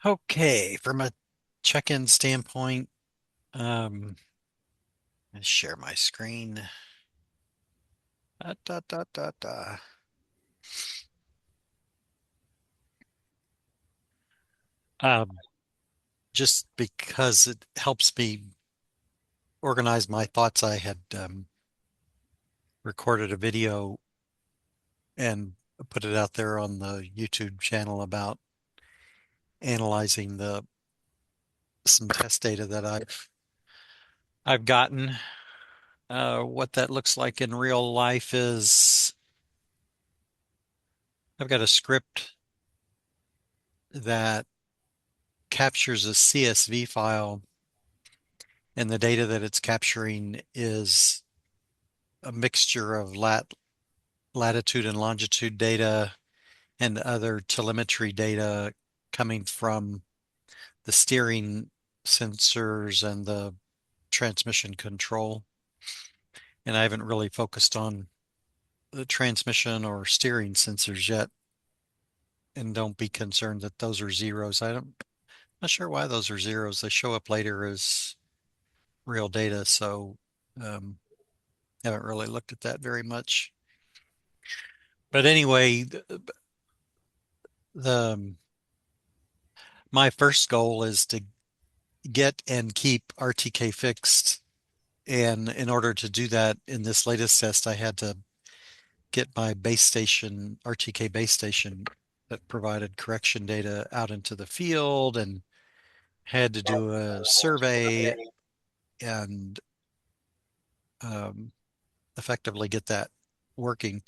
Okay, from a check-in standpoint, let's share my screen. Da, da, da, da, da. Um, just because it helps me organize my thoughts, I had recorded a video and put it out there on the YouTube channel about analyzing the some test data that I've gotten. What that looks like in real life is I've got a script that captures a CSV file, and the data that it's capturing is a mixture of latitude and longitude data and other telemetry data coming from the steering sensors and the transmission control. And I haven't really focused on the transmission or steering sensors yet. And don't be concerned that those are zeros. Not sure why those are zeros. They show up later as real data. So um, haven't really looked at that very much. But anyway, the my first goal is to get and keep RTK fixed. And in order to do that, in this latest test, I had to get my base station, RTK base station that provided correction data out into the field and had to do a survey and um, effectively get that working.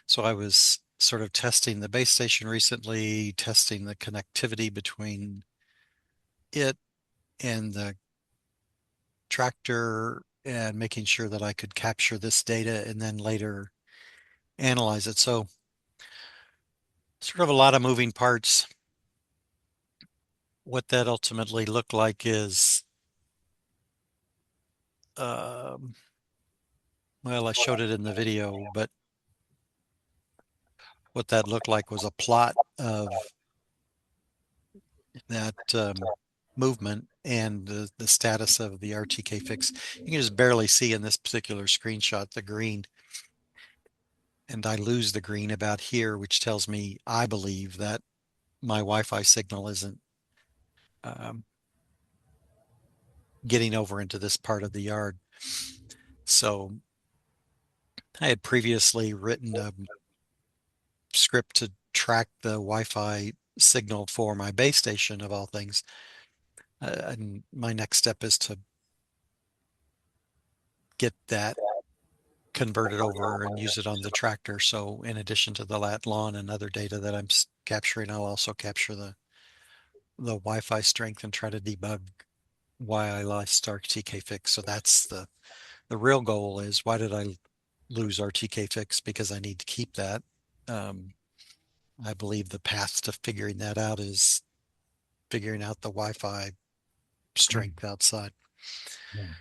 So I was sort of testing the base station recently, testing the connectivity between it and the tractor and making sure that I could capture this data and then later analyze it. So sort of a lot of moving parts. What that ultimately looked like is, um, well, I showed it in the video, but what that looked like was a plot of that movement and the status of the RTK fix. You can just barely see in this particular screenshot the green, and I lose the green about here, which tells me I believe that my Wi-Fi signal isn't um, getting over into this part of the yard. So I had previously written a script to track the Wi-Fi signal for my base station of all things. And my next step is to get that converted over and use it on the tractor. So in addition to the lat lawn and other data that I'm capturing, I'll also capture the Wi-Fi strength and try to debug why I lost RTK fix. So that's the real goal is why did I lose RTK fix? Because I need to keep that. Um, I believe the path to figuring that out is figuring out the Wi-Fi Mm. strength outside. Yeah.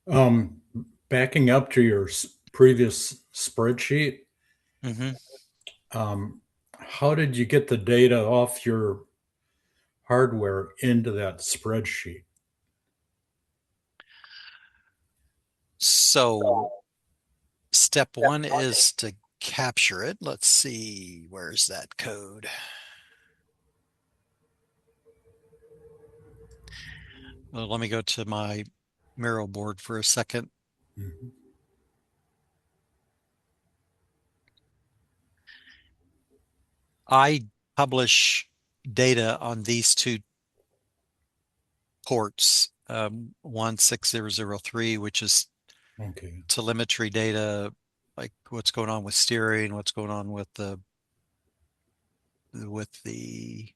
Um, Backing up to your previous spreadsheet, Hmm. um, how did you get the data off your hardware into that spreadsheet? So step one is to capture it. Let's see, where's that code? Well, let me go to my Miro board for a second. Mhm. I publish data on these two ports, 16003, which is Okay. telemetry data, like what's going on with steering, what's going on with the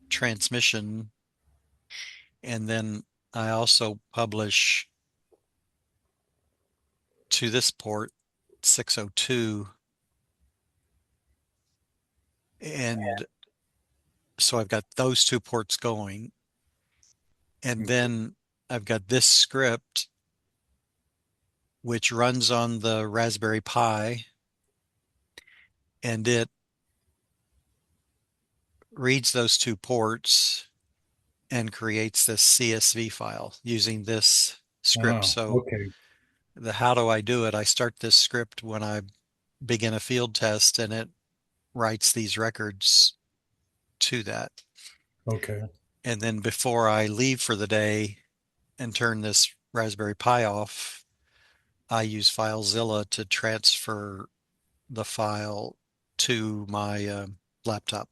transmission. And then I also publish to this port 602. And so I've got those two ports going. And Okay. then I've got this script, which runs on the Raspberry Pi, and it reads those two ports and creates this CSV file using this script. Ah, So okay, the how do I do it? I start this script when I begin a field test and it writes these records to that. okay. And then before I leave for the day and turn this Raspberry Pi off, I use FileZilla to transfer the file to my laptop.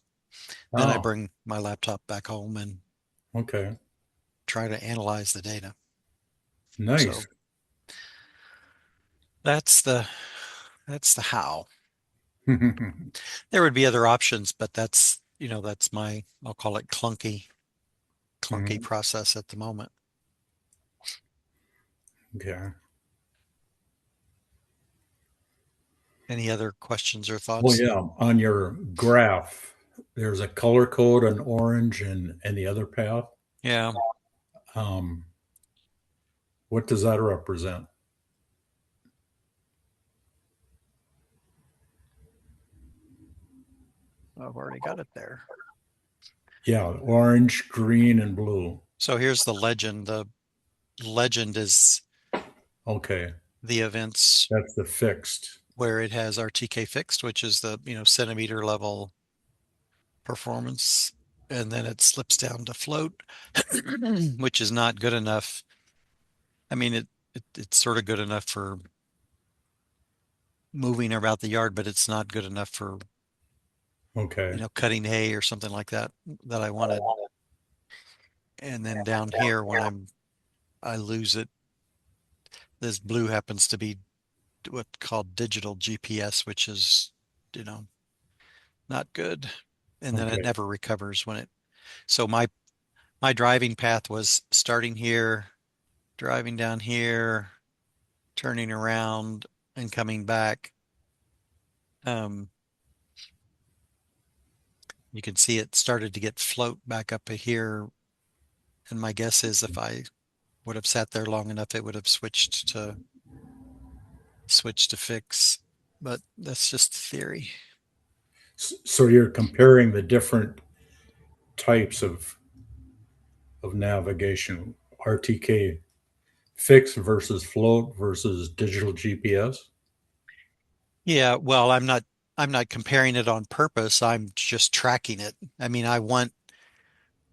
Then I Oh, bring my laptop back home and okay. try to analyze the data. So Nice. that's the that's the how. There would be other options, but that's my, I'll call it clunky Mhm. process at the moment. Okay. Any other questions or Well, thoughts? yeah, on your graph, there's a color code, an orange, and the other path. Yeah, Um, what does that represent? I've already got it there. Yeah, orange, green, and blue. So here's the legend. The legend is Okay, the events that's the fixed. where it has RTK fixed, which is the, centimeter level performance. And then it slips down to float, which is not good enough. I mean, it's sort of good enough for moving about the yard, but it's not good enough for, Okay, cutting hay or something like that I wanted. And then down here, when I lose it, this blue happens to be what's called digital GPS, which is, you know, not good. And then it okay, never recovers so my driving path was starting here, driving down here, turning around and coming back. Um, you can see it started to get float back up here. And my guess is if I would have sat there long enough, it would have switched to fix. But that's just theory. So you're comparing the different types of navigation, RTK fixed versus float versus digital GPS. Yeah, well, I'm not comparing it on purpose. I'm just tracking it. I mean, I want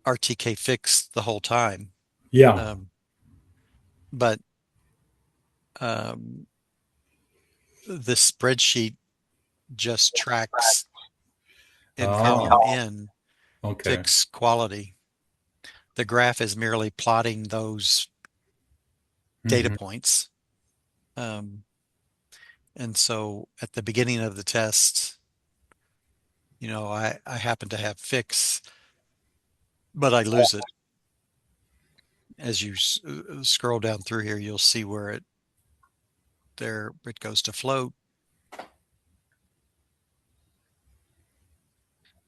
RTK fixed the whole time. Yeah. Um, but um, this spreadsheet just tracks in column Oh, N okay, fixed quality. The graph is merely plotting those data hmm, points. Um, and so at the beginning of the test, I happen to have fix, but I lose it. As you scroll down through here, you'll see where it goes to float.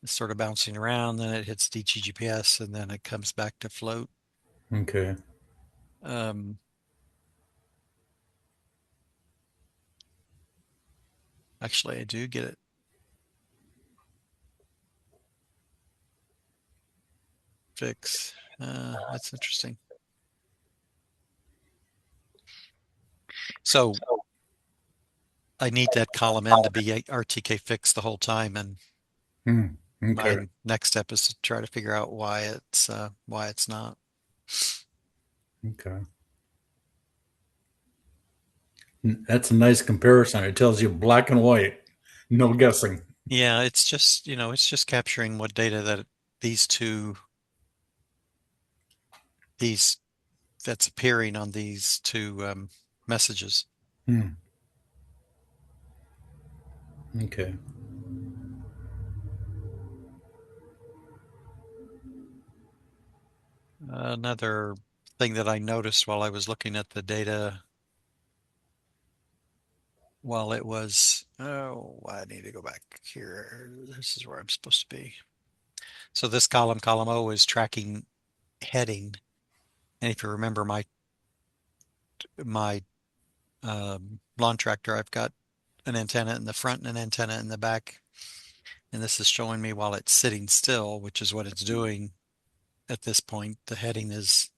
It's sort of bouncing around, then it hits DTGPS, and then it comes back to float. okay. Um, actually, I do get it fixed. That's interesting. So I need that column N to be RTK fixed the whole time, and Hmm, okay, my next step is to try to figure out why it's not. okay. That's a nice comparison. It tells you black and white, no guessing. Yeah, it's just capturing what data that these two these that's appearing on these two messages. Hmm, okay. Another thing that I noticed while I was looking at the data while it was, oh, I need to go back here. This is where I'm supposed to be. So this column O, is tracking heading. And if you remember my lawn tractor, I've got an antenna in the front and an antenna in the back. And this is showing me while it's sitting still, which is what it's doing at this point. The heading is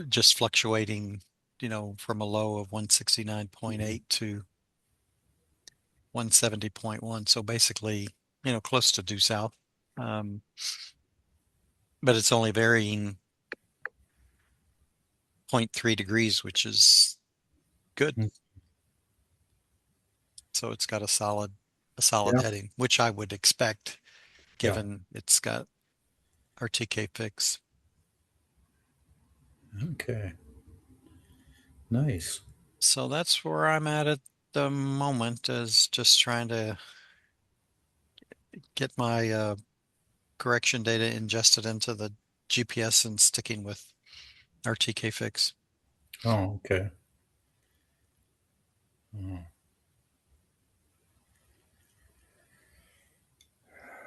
just fluctuating, from a low of 169.8 to 170.1. So basically, close to due south. Um, but it's only varying zero point 0.3 degrees, which is good. Mm. So it's got a solid Yeah. heading, which I would expect Yeah. given it's got RTK Fix. Okay. Nice. So that's where I'm at the moment, is just trying to get my correction data ingested into the GPS and sticking with RTK Fix. Oh, okay. Oh.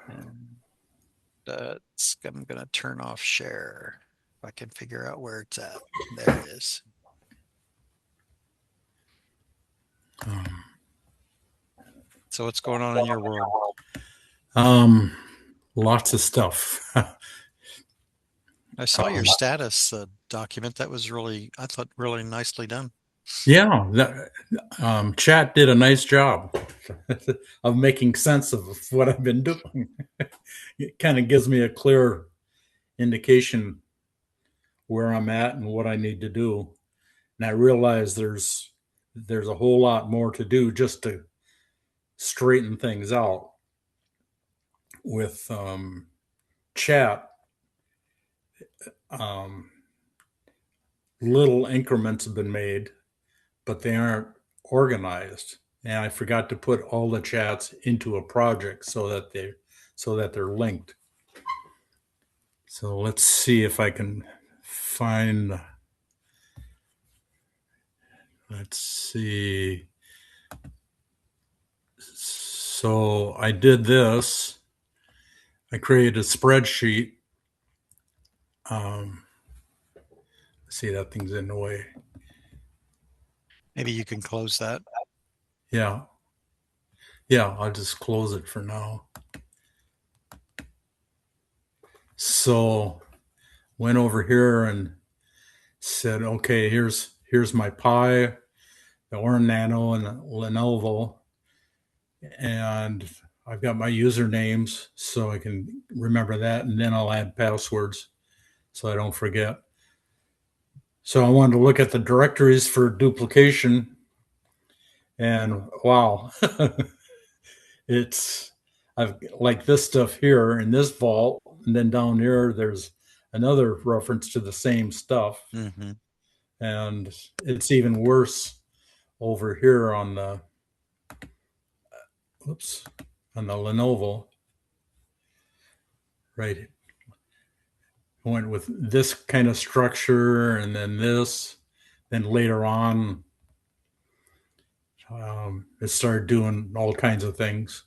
And I'm going to turn off share if I can figure out where it's at. There it is. Um, So what's going on in your world? um, Lots of stuff. I saw your status document. That was really, I thought, really nicely done. Yeah, chat did a nice job of making sense of what I've been doing. It kind of gives me a clear indication where I'm at and what I need to do. And I realize there's a whole lot more to do just to straighten things out with chat. Um, Little increments have been made, but they aren't organized. And I forgot to put all the chats into a project so that they're linked. So let's see if I can find. Let's see. So I did this. I created a spreadsheet. Um, See, that thing's in the way. Maybe you can close that. Yeah, yeah. I'll just close it for now. So went over here and said, okay, here's my Pi, the Orin Nano, and the Lenovo, and I've got my usernames so I can remember that, and then I'll add passwords so I don't forget. So I wanted to look at the directories for duplication, and wow, it's I've like this stuff here in this vault, and then down here there's another reference to the same stuff, Mm-hmm. and it's even worse over here on the oops on the Lenovo. Right, I went with this kind of structure, and then this. Then later on, it started doing all kinds of things,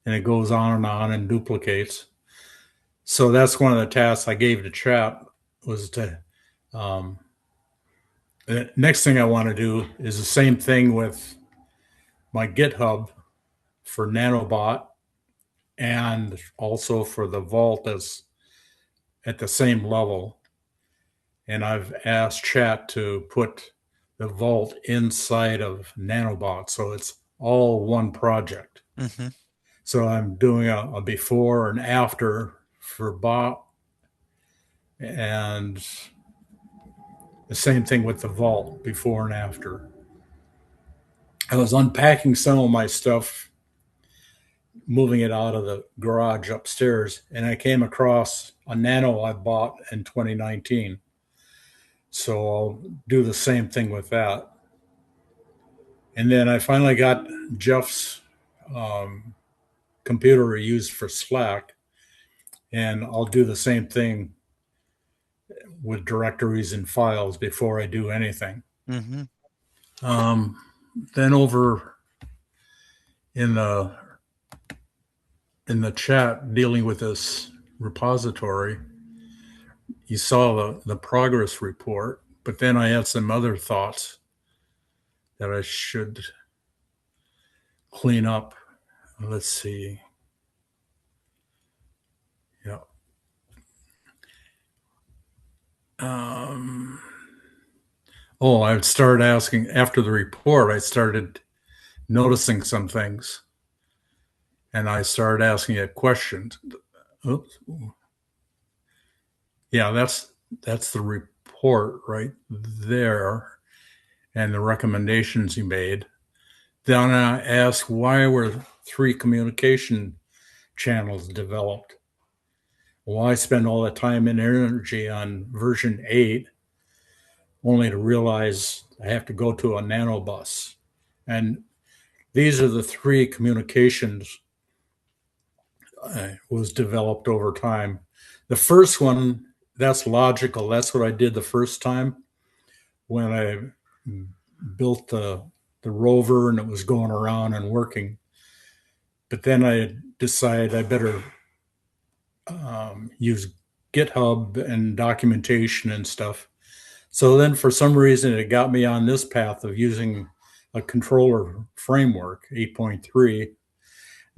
and it goes on and duplicates. So that's one of the tasks I gave to chat was to. Um, the next thing I want to do is the same thing with my GitHub for Nanobot and also for the Vault as at the same level. And I've asked chat to put the Vault inside of Nanobot, so it's all one project. Mm-hmm. So I'm doing a before and after for Bot, and the same thing with the Vault, before and after. I was unpacking some of my stuff, moving it out of the garage upstairs, and I came across a Nano I bought in 2019. So I'll do the same thing with that. And then I finally got Jeff's um, computer he used for Slack, and I'll do the same thing with directories and files before I do anything. Mm-hmm. Um, then over in the chat dealing with this repository, you saw the progress report, but then I had some other thoughts that I should clean up. let's see. Yeah. Um, oh, I started asking after the report. I started noticing some things, and I started asking it questions. Oops. Yeah, that's the report right there, and the recommendations he made. Then I asked why were three communication channels developed? Why spend all the time and energy on version 8 only to realize I have to go to a nanobus? And these are the three communications was developed over time. The first one, that's logical. That's what I did the first time when I built the rover and it was going around and working. But then I decided I better use GitHub and documentation and stuff. So then, for some reason, it got me on this path of using a controller framework, 8.3.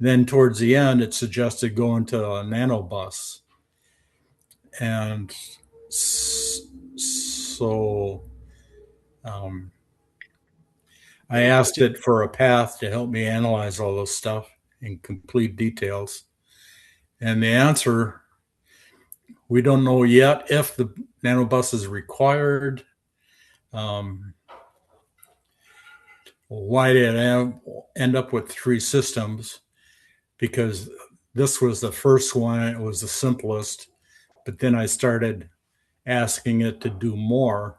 Then, towards the end, it suggested going to a nanobus. And so um, I asked D- it for a path to help me analyze all this stuff in complete details. And the answer, we don't know yet if the nanobus is required. Um, why did I end up with three systems? Because this was the first one, it was the simplest, but then I started asking it to do more.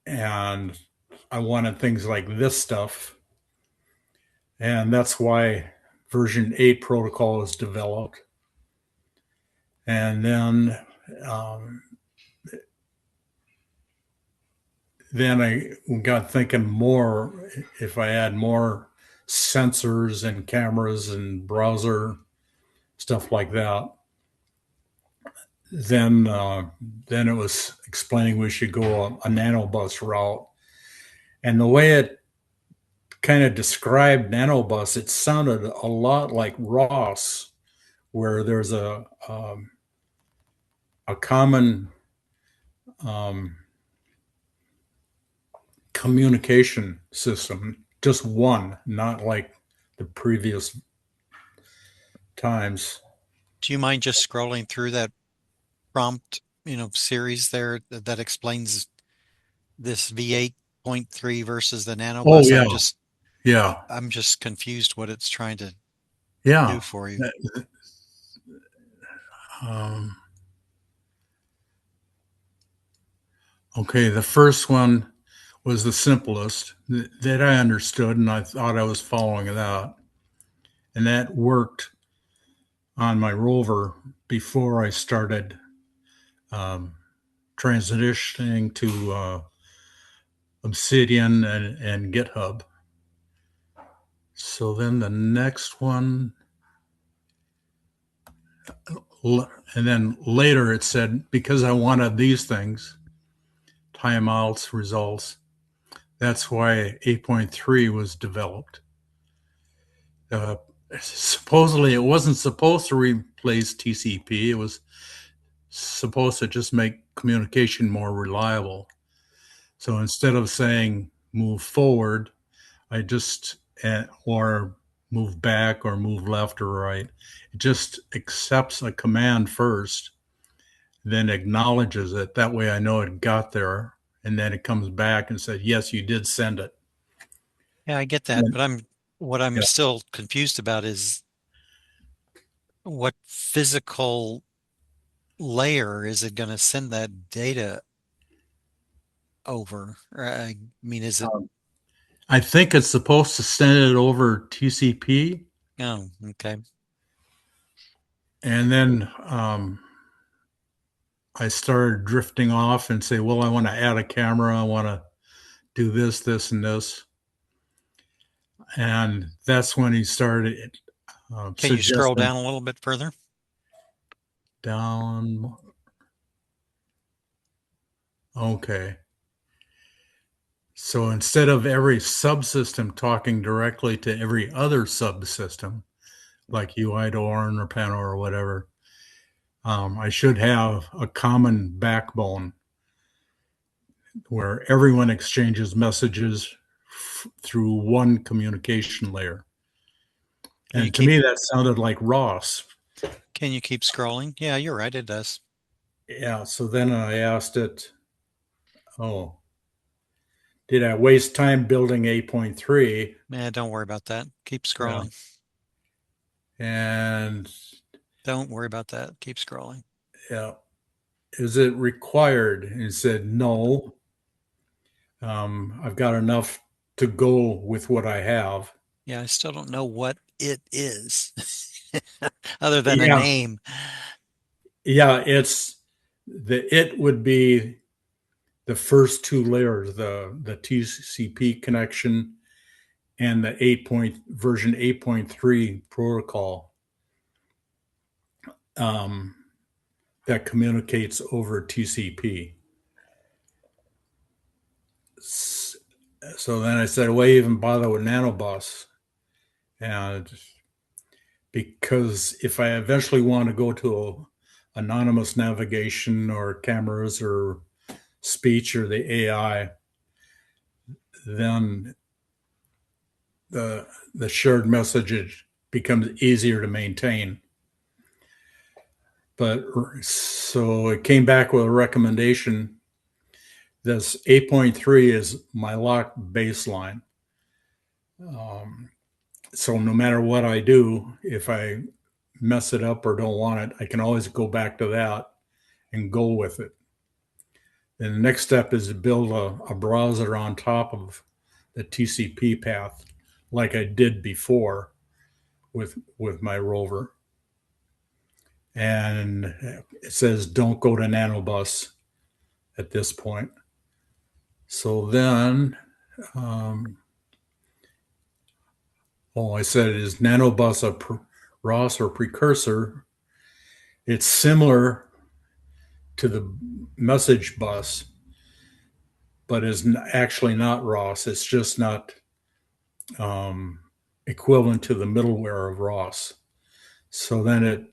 And I wanted things like this stuff. And that's why version 8 protocol is developed. And um, then I got thinking more if I add more sensors and cameras and browser stuff like that. Then then it was explaining we should go a nanobus route. And the way it kind of described nanobus, it sounded a lot like ROS, where there's a common um, communication system, just one, not like the previous times. Do you mind just scrolling through that prompt, series there that explains this V8.3 versus the Oh nanobus? yeah, yeah, I'm just confused what it's trying to do yeah. for you. Um, okay, the first one was the simplest that I understood, and I thought I was following that, and that worked on my rover before I started um, transitioning to Obsidian and GitHub. So then the next one, and then later it said, because I wanted these things, timeouts, results, that's why 8.3 was developed. Uh, Supposedly, it wasn't supposed to replace TCP, it was supposed to just make communication more reliable. So instead of saying move forward, I just or move back or move left or right. It just accepts a command first, then acknowledges it. That way I know it got there. And then it comes back and says, yes, you did send it. Yeah, I get that, And, but what I'm yeah. still confused about is what physical layer is it going to send that data over? I mean, is it? Um, I think it's supposed to send it over TCP. Oh, okay. And then I started drifting off and say, well, I want to add a camera. I want to do this, this, and this. And that's when he started Can you scroll suggesting down a little bit further? down. Okay. So instead of every subsystem talking directly to every other subsystem, like UIDOR or Pano or whatever, I should have a common backbone where everyone exchanges messages through one communication layer. Can you And to keep me, that sounded like ROS. can you keep scrolling? Yeah, you're right, it does. Yeah. So then I asked it, oh, did I waste time building 8.3? Man, don't worry about that. Keep Yeah. scrolling. And Don't worry about that. Keep scrolling. yeah, is it required? And it said, no. I've got enough to go with what I have. Yeah, I still don't know what it is other than a Yeah. name. Yeah. It would be the first two layers, the TCP connection and the version 8.3 protocol um, that communicates over TCP. So then I said, why even bother with nanobus? And because if I eventually want to go to anonymous navigation or cameras or speech or the AI, then the shared message becomes easier to maintain. But so it came back with a recommendation. This 8.3 is my lock baseline. Um, so no matter what I do, if I mess it up or don't want it, I can always go back to that and go with it. And the next step is to build a browser on top of the TCP path, like I did before with my rover. And it says don't go to nanobus at this point. So then, um, I said, is nanobus a ROS or precursor? It's similar to the message bus, but is actually not ROS. It's just not um, equivalent to the middleware of ROS. So then it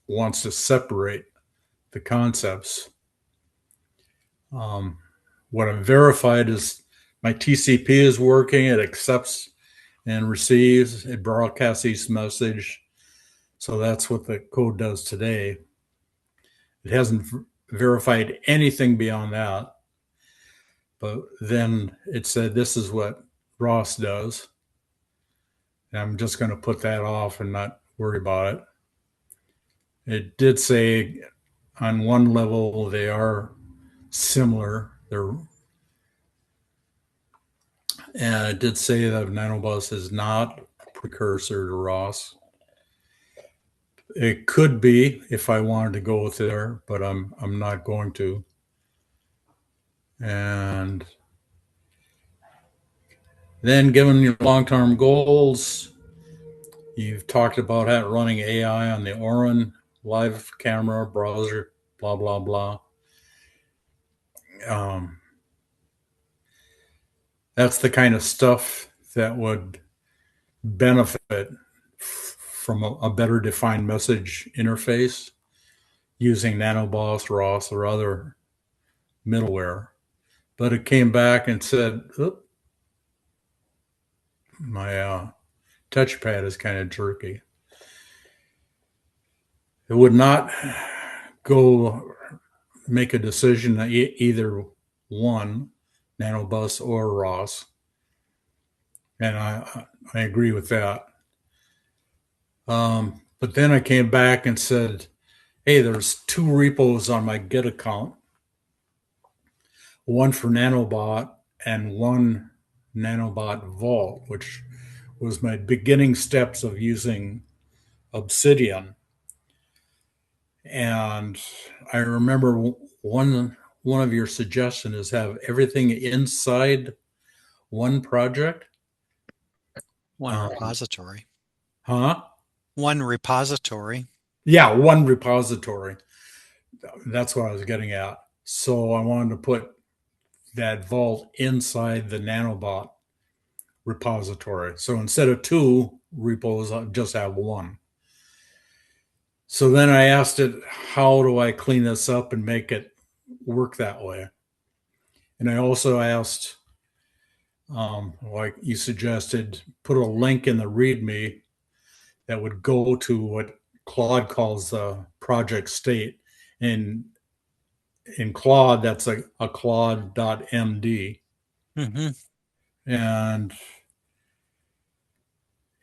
wants to separate the concepts. Um, what I've verified is my TCP is working. It accepts and receives. It broadcasts each message. So that's what the code does today. It hasn't verified anything beyond that. But then it said this is what ROS does. And I'm just going to put that off and not worry about it. It did say on one level they are similar. And it did say that nanobus is not a precursor to ROS. It could be if I wanted to go with there, but I'm not going to. And then, given your long-term goals, you've talked about running AI on the Orin live camera browser, blah blah blah. Um, that's the kind of stuff that would benefit from a better defined message interface using NanoBoss, ROS, or other middleware. But it came back and said, my touchpad is kind of jerky. It would not go make a decision either one, NanoBus or ROS. And I agree with that. But then I came back and said, hey, there's two repos on my Git account, one for Nanobot and one Nanobot Vault, which was my beginning steps of using Obsidian. And I remember one of your suggestions is have everything inside one project. One Um, repository. huh? One repository. Yeah, one repository. That's what I was getting at. So I wanted to put that vault inside the nanobot repository. So instead of two repos, I just have one. So then I asked it, how do I clean this up and make it work that way? And I also asked, like you suggested, put a link in the README that would go to what Claude calls the project state. And in Claude, that's a Claude.md. Hmm. And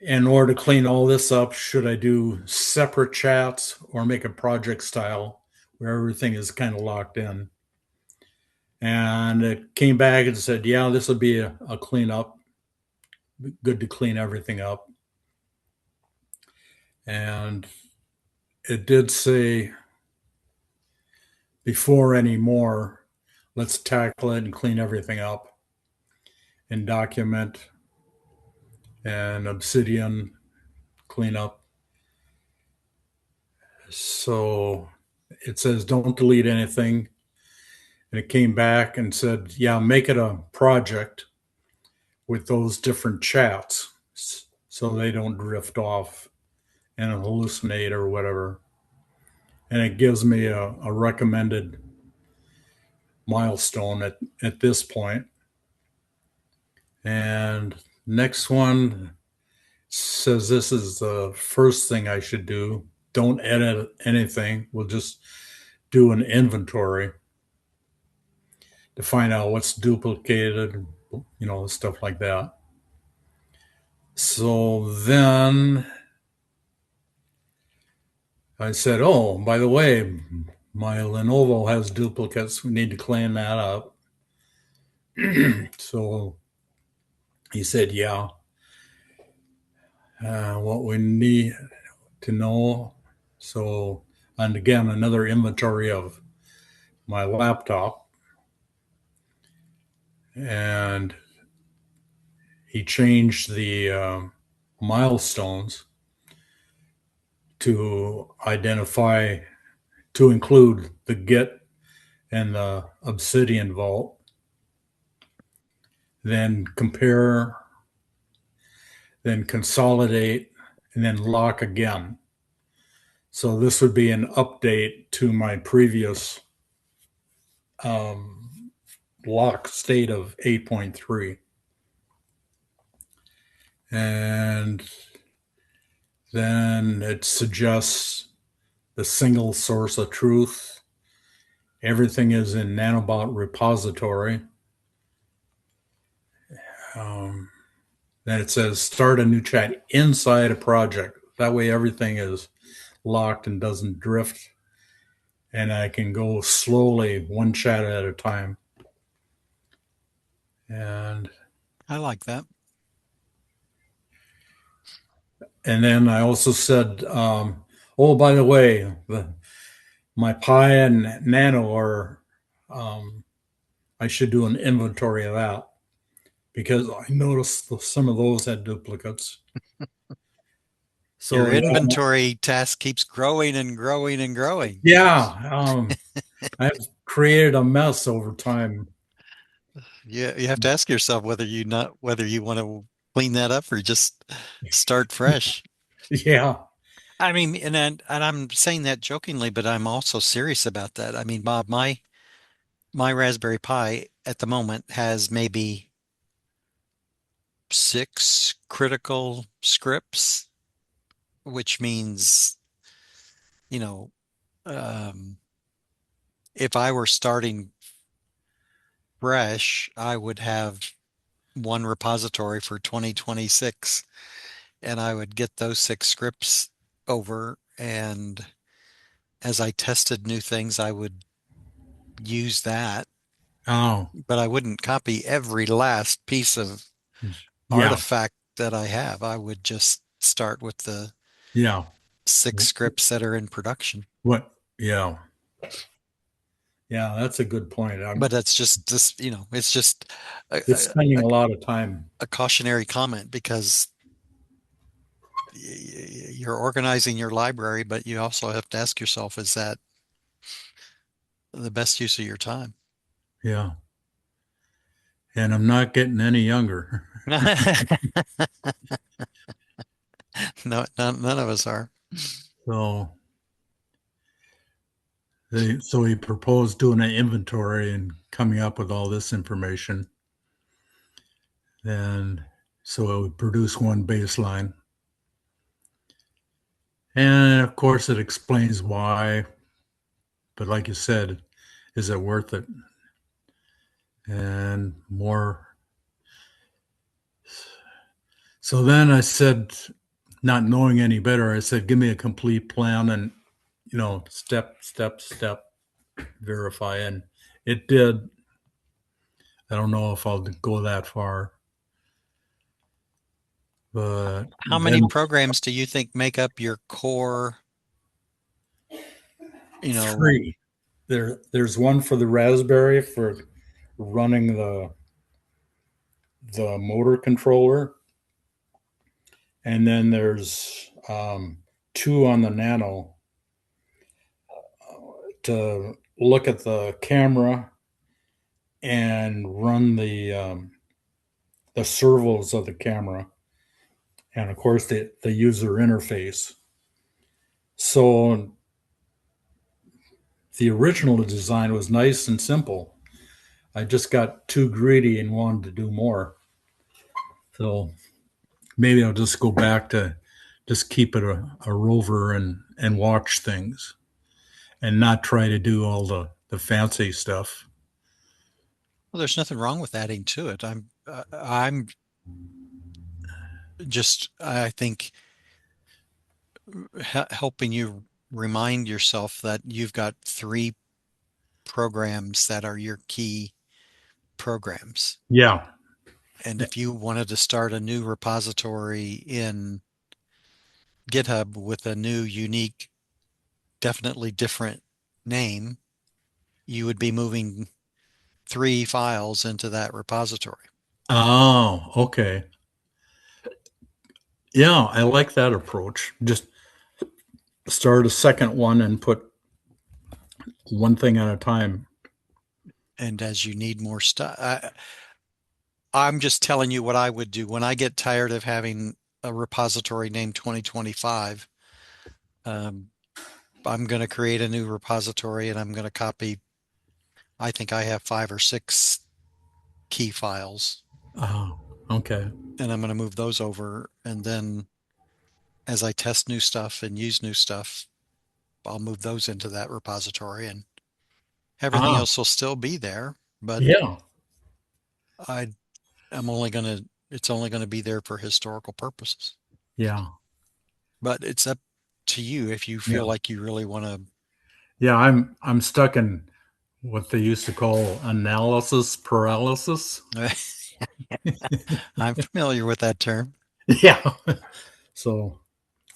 in order to clean all this up, should I do separate chats or make a project style where everything is kind of locked in? And it came back and said, yeah, this will be a cleanup. Good to clean everything up. And it did say, before any more, let's tackle it and clean everything up and document and Obsidian cleanup. So it says, don't delete anything. And it came back and said, yeah, make it a project with those different chats so they don't drift off and hallucinate or whatever. And it gives me a recommended milestone at this point. And next one says this is the first thing I should do. Don't edit anything. We'll just do an inventory to find out what's duplicated, stuff like that. So then I said, oh, by the way, my Lenovo has duplicates. We need to clean that up. So he said, yeah, what we need to know. So, and again, another inventory of my laptop. And he changed the milestones to identify, to include the Git and the Obsidian Vault, then compare, then consolidate, and then lock again. So this would be an update to my previous um, lock state of 8.3. And then it suggests the single source of truth. Everything is in Nanobot repository. Um, then it says start a new chat inside a project. That way everything is locked and doesn't drift. And I can go slowly, one chat at a time. And I like that. then I also said, oh, by the way, my Pi and Nano are, um, I should do an inventory of that because I noticed some of those had duplicates. Your So yeah, inventory task keeps growing and growing and growing. yeah, I've created a mess over time. You have to ask yourself whether you want to clean that up or just start fresh. Yeah. I mean, and I'm saying that jokingly, but I'm also serious about that. I mean, Bob, my Raspberry Pi at the moment has maybe 6 critical scripts, which means, you know, um, if I were starting fresh, I would have one repository for 2026, and I would get those 6 scripts over. And as I tested new things, I would use that, Oh, but I wouldn't copy every last piece of yeah, artifact that I have. I would just start with the yeah. 6 scripts that are in production. What? Yeah, yeah. That's a good point. But that's just this, it's just a, It's spending a, a lot of time. a cautionary comment because you're organizing your library, but you also have to ask yourself, is that the best use of your time? Yeah. and I'm not getting any younger. No, none of us are. So so he proposed doing an inventory and coming up with all this information. And so it would produce one baseline. And of course, it explains why. But like you said, is it worth it? And more. So then I said, not knowing any better, I said, give me a complete plan and, step, verify. And it did. I don't know if I'll go that far, but How many then programs do you think make up your core, you know, three. There's one for the Raspberry for running the motor controller, and then there's two on the Nano to look at the camera and run the servos of the camera, and of course the user interface. So the original design was nice and simple. I just got too greedy and wanted to do more. So maybe I'll just go back to just keep it a rover and watch things and not try to do all the fancy stuff. well, there's nothing wrong with adding to it. I'm just, I think, helping you remind yourself that you've got three programs that are your key programs. Yeah. And if you wanted to start a new repository in GitHub with a new, unique, definitely different name, you would be moving three files into that repository. Oh, okay. Yeah, I like that approach. Just start a second one and put one thing at a time. And as you need more stuff, I'm just telling you what I would do when I get tired of having a repository named 2025. Um, I'm going to create a new repository and I'm going to copy, I think I have five or six key files, Oh, okay. and I'm going to move those over. And then as I test new stuff and use new stuff, I'll move those into that repository and everything Ah, else will still be there. But yeah, I, I'm only going to, it's only going to be there for historical purposes. yeah, But it's up to you if you yeah, feel like you really want yeah. I'm stuck in what they used to call analysis paralysis. to. I'm familiar with that term. Yeah. So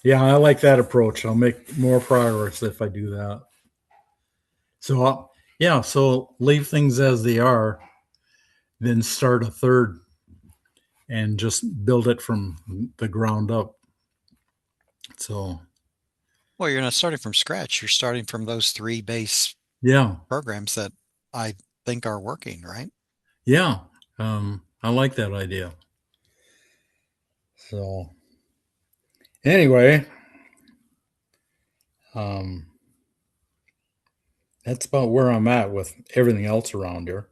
yeah, I like that approach. I'll make more progress if I do that. So yeah, so leave things as they are, then start a third and just build it from the ground up. So Well, you're not starting from scratch. You're starting from those three base yeah, programs that I think are working, right? yeah. I like that idea. So anyway, um, that's about where I'm at with everything else around here.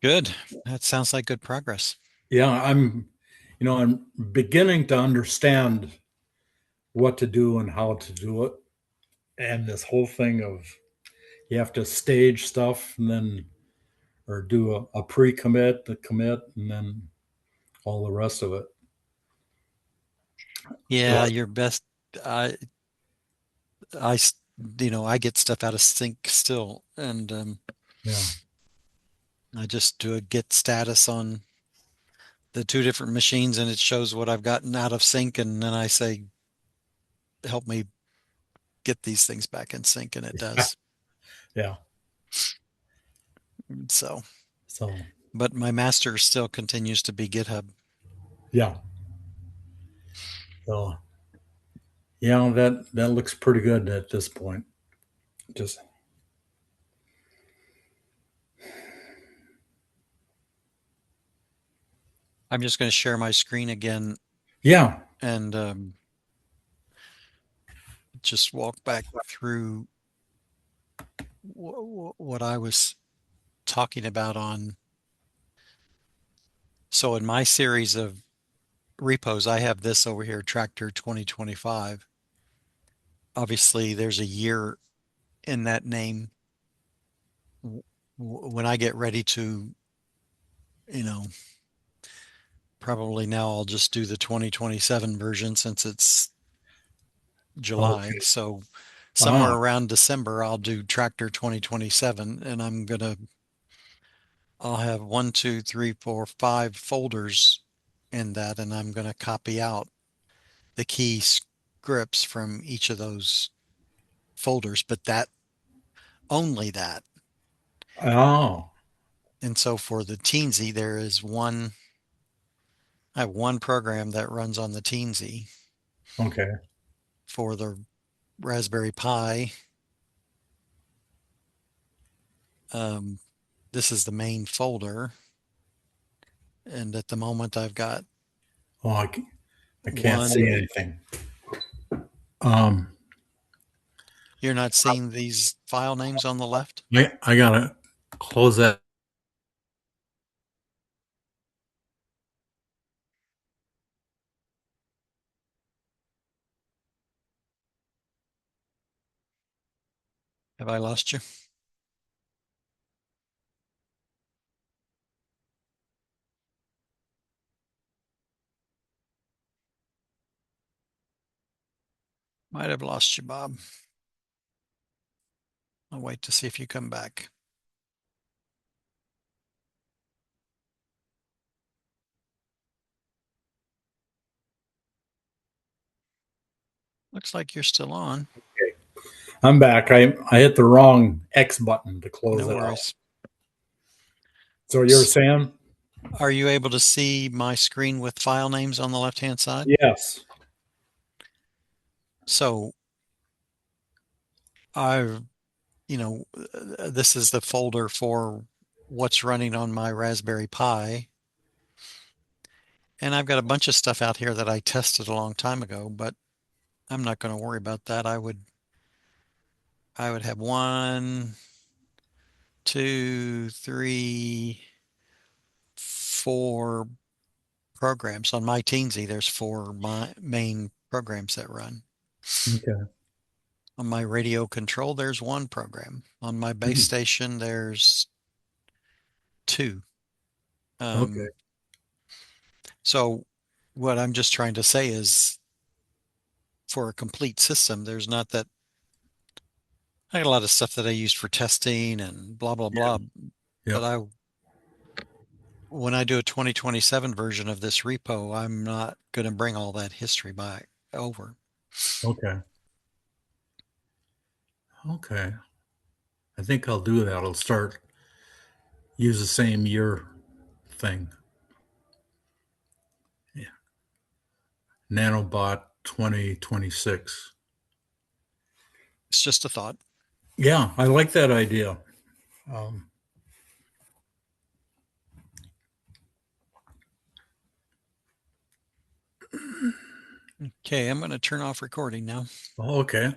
Good. That sounds like good progress. Yeah, I'm beginning to understand what to do and how to do it. And this whole thing of you have to stage stuff and then or do a pre-commit, the commit, and then all the rest of it. Yeah, So your best. I, I, I get stuff out of sync still, and yeah, I just do a git status on the two different machines, and it shows what I've gotten out of sync, and then I say, "Help me get these things back in sync," and it does. yeah. So, So but my master still continues to be GitHub. yeah. So yeah, that looks pretty good at this point. Just I'm just going to share my screen again Yeah. and just walk back through what I was talking about on. So in my series of repos, I have this over here, Tractor 2025. Obviously, there's a year in that name. When I get ready to, you know, probably now I'll just do the 2027 version since it's July. Okay. So somewhere Ah. around December, I'll do Tractor 2027, and I'll have one, two, three, four, five folders in that, and I'm gonna copy out the key scripts from each of those folders, but that only that. Oh. And so for the Teensy, I have one program that runs on the Teensy. Okay. For the Raspberry Pi, um, this is the main folder. And at the moment, I've got Oh, I can't see one. anything. Um, You're not seeing these file names on the left? I gotta close that. Have I lost you? Might have lost you, Bob. I'll wait to see if you come back. Looks like you're still on. Okay. I'm back. I hit the wrong X button to close No it out. worries. So you're saying? Are you able to see my screen with file names on the left-hand side? Yes. So I've, this is the folder for what's running on my Raspberry Pi. And I've got a bunch of stuff out here that I tested a long time ago, but I'm not going to worry about that. I would have one, two, three, four programs. On my Teensy, there's four main programs that run. Okay. On my radio control, there's one program. On my base Mhm. station, there's two. Okay. Um, so what I'm just trying to say is for a complete system, there's not that I got a lot of stuff that I used for testing and blah blah blah. Yeah. But Yep. when I do a 2027 version of this repo, I'm not going to bring all that history back over. Okay. Okay. I think I'll do that. I'll start use the same year thing. Yeah. Nanobot 2026. It's just a thought. Yeah, I like that idea. Um, Okay, I'm going to turn off recording now. okay.